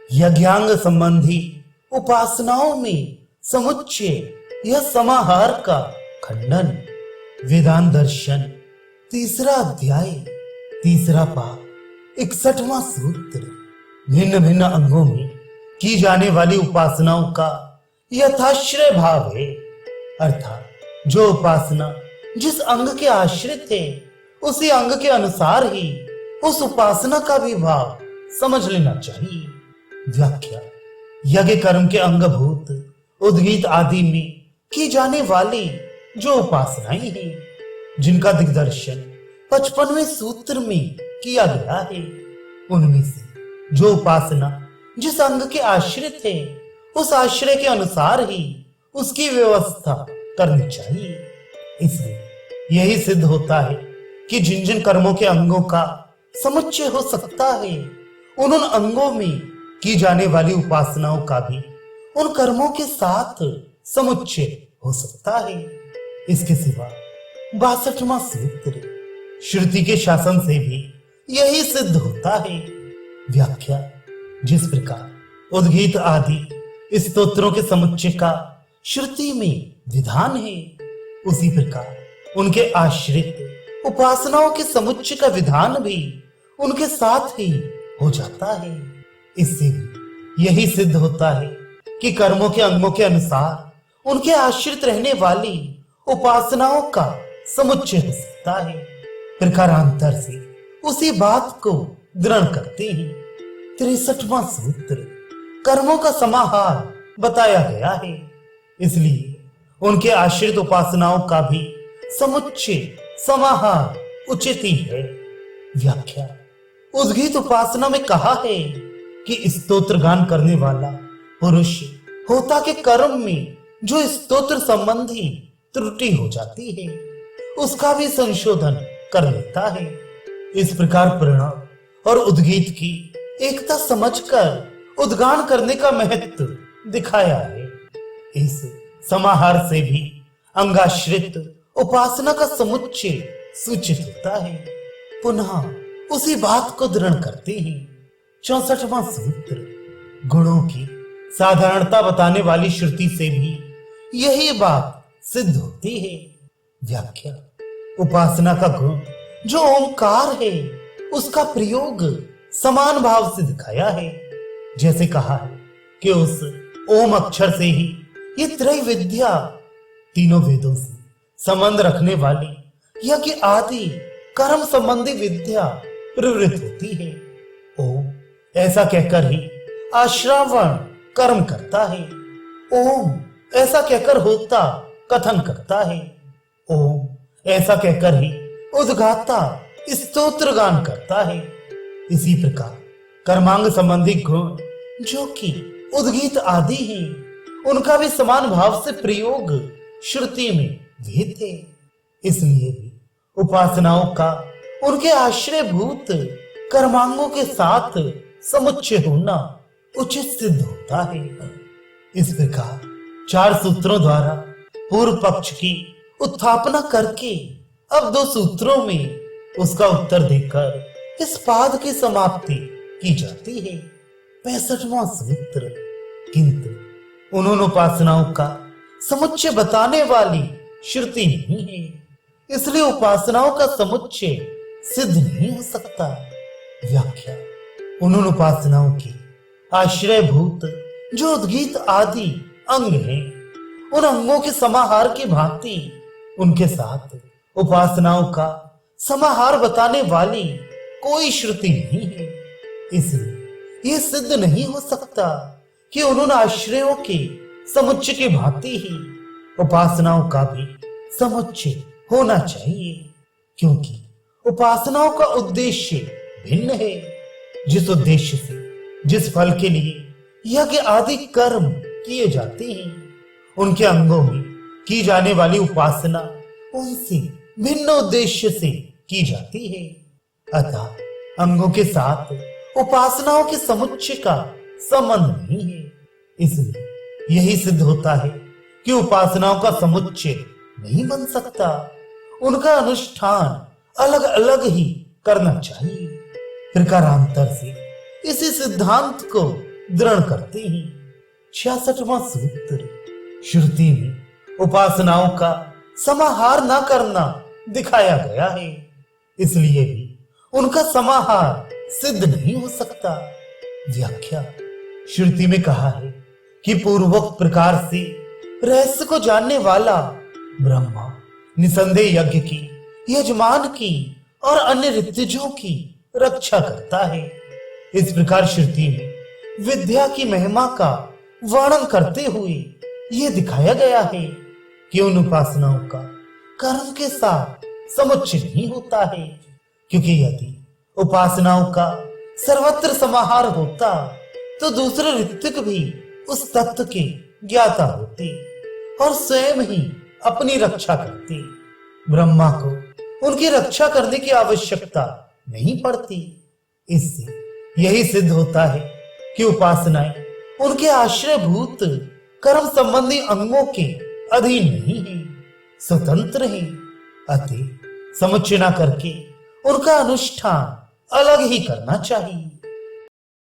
यज्ञांग संबंधी उपासनाओं में समुच्चय या समाहार का खंडन। वेदांत दर्शन तीसरा अध्याय तीसरा पाठ 61वां सूत्र। भिन्न भिन्न अंगों में की जाने वाली उपासनाओं का यथाश्रय भाव है, अर्थात जो उपासना जिस अंग के आश्रित है उसी अंग के अनुसार ही उस उपासना का भी भाव समझ लेना चाहिए। व्याख्या। यज्ञ कर्म के अंगभूत उद्गीत आदि में की जाने वाली जो उपासनाएं हैं, जिनका दिग्दर्शन 55वें सूत्र में किया गया है, उनमें से जो उपासना जिस अंग के आश्रित है उस आश्रय के अनुसार ही उसकी व्यवस्था करनी चाहिए। इसलिए यही सिद्ध होता है कि जिन जिन कर्मों के अंगों का समुच्चय हो सकता है, उन अंगों में की जाने वाली उपासनाओं का भी उन कर्मों के साथ समुच्चय हो सकता है। इसके सिवा 62वां सूत्र श्रुति के शासन से भी यही सिद्ध होता है। व्याख्या। जिस प्रकार उद्गीत आदि स्तोत्रों के समुच्चय का श्रुति में विधान है, उसी प्रकार उनके आश्रित उपासनाओं के समुच्चय का विधान भी उनके साथ ही हो जाता है। इससे भी यही सिद्ध होता है कि कर्मों के अंगों के अनुसार उनके आश्रित रहने वाली उपासनाओं का समुच्चय हो सकता है। प्रकारांतर से उसी बात को दृढ़ करते हैं। 63वां सूत्र कर्मों का समाहार बताया गया है, इसलिए उनके आश्रित उपासनाओं का भी समुच्चय समाहार उचित ही है। व्याख्या। उद्गीत उपासना में कहा है कि स्तोत्र गान करने वाला पुरुष होता के कर्म में जो स्तोत्र संबंधी त्रुटि हो जाती है उसका भी संशोधन कर लेता है। इस प्रकार प्रणव और उद्गीत की एकता समझकर उद्गान करने का महत्व दिखाया है। इस समाहार से भी अंगाश्रित उपासना का समुच्चय सूचित होता है। पुनः उसी बात को दृढ़ करते हैं। 64वां सूत्र गुणों की साधारणता बताने वाली श्रुति से भी यही बात सिद्ध होती है। व्याख्या। उपासना का गुण जो ओंकार है उसका प्रयोग समान भाव से दिखाया है। जैसे कहा है कि उस ओम अक्षर से ही ये त्रैविद्या तीनों वेदों से संबंध रखने वाली यज्ञ आदि कर्म संबंधी विद्या प्रवृत्त होती है। ओम ऐसा कहकर ही आश्रावण कर्म करता है। ओम ऐसा कहकर होता कथन करता है। ओम ऐसा कहकर ही उद्गाता स्तोत्र गान करता है। इसी प्रकार कर्मांग संबंधी गुण जो कि उद्गीत आदि हैं, उनका भी समान भाव से प्रयोग श्रुति में विहित है। इसलिए भी उपासनाओं का उनके आश्रयभूत कर्मांगों के साथ समुच्चय होना उचित सिद्ध होता है। इस प्रकार 4 सूत्रों द्वारा पूर्व पक्ष की उत्थापना करके अब 2 सूत्रों में उसका उत्तर देकर इस पाद की समाप्ति की जाती है। 65वां सूत्र किंतु उन्होंने उपासनाओं का समुच्चय बताने वाली श्रुति नहीं है, इसलिए उपासनाओं का समुच्चय सिद्ध नहीं हो सकता। व्याख्या। उन्होंने उपासनाओं की आश्रयभूत जो उद्गीत आदि अंग हैं, उन अंगों के समाहार की भांति उनके साथ उपासनाओं का समाहार बताने वाली कोई श्रुति नहीं है। इसलिए यह सिद्ध नहीं हो सकता कि उन्होंने आश्रयों के समुच्चय की भांति ही उपासनाओं का भी समुच्चय होना चाहिए, क्योंकि उपासनाओं का उद्देश्य भिन्न है। जिस उद्देश्य से जिस फल के लिए यज्ञ आदि कर्म किए जाते हैं, उनके अंगों में की जाने वाली उपासना उनसे भिन्न उद्देश्य से की जाती है। अतः अंगों के साथ उपासनाओं के समुच्चय का संबंध नहीं है। इसलिए यही सिद्ध होता है कि उपासनाओं का समुच्चय नहीं बन सकता। उनका अनुष्ठान अलग अलग ही करना चाहिए। प्रकारांतर से इसी सिद्धांत को दृढ़ करते हैं। 66वां सूत्र, श्रुति में उपासनाओं का समाहार न करना दिखाया गया है, इसलिए भी उनका समाहार सिद्ध नहीं हो सकता। व्याख्या, श्रुति में कहा है कि पूर्वोक्त प्रकार से रहस्य को जानने वाला ब्रह्मा निसंदेह यज्ञ की, यजमान की और अन्य ऋतुजों की रक्षा करता है। इस प्रकार श्रुति में विद्या की महिमा का वर्णन करते हुए यह दिखाया गया है कि उन उपासनाओं का कर्म के साथ समुच्चय नहीं होता है, क्योंकि यदि उपासनाओं का सर्वत्र समाहार होता तो दूसरे ऋतिक भी उस तत्व के ज्ञाता होते और स्वयं ही अपनी रक्षा करते। ब्रह्मा को उनकी रक्षा करने की आवश्यकता नहीं पड़ती। इससे यही सिद्ध होता है कि उपासनाएं उनके आश्रयभूत कर्म संबंधी अंगों के अधीन नहीं है, स्वतंत्र है। अतः समुच्चय न करके उनका अनुष्ठान अलग ही करना चाहिए।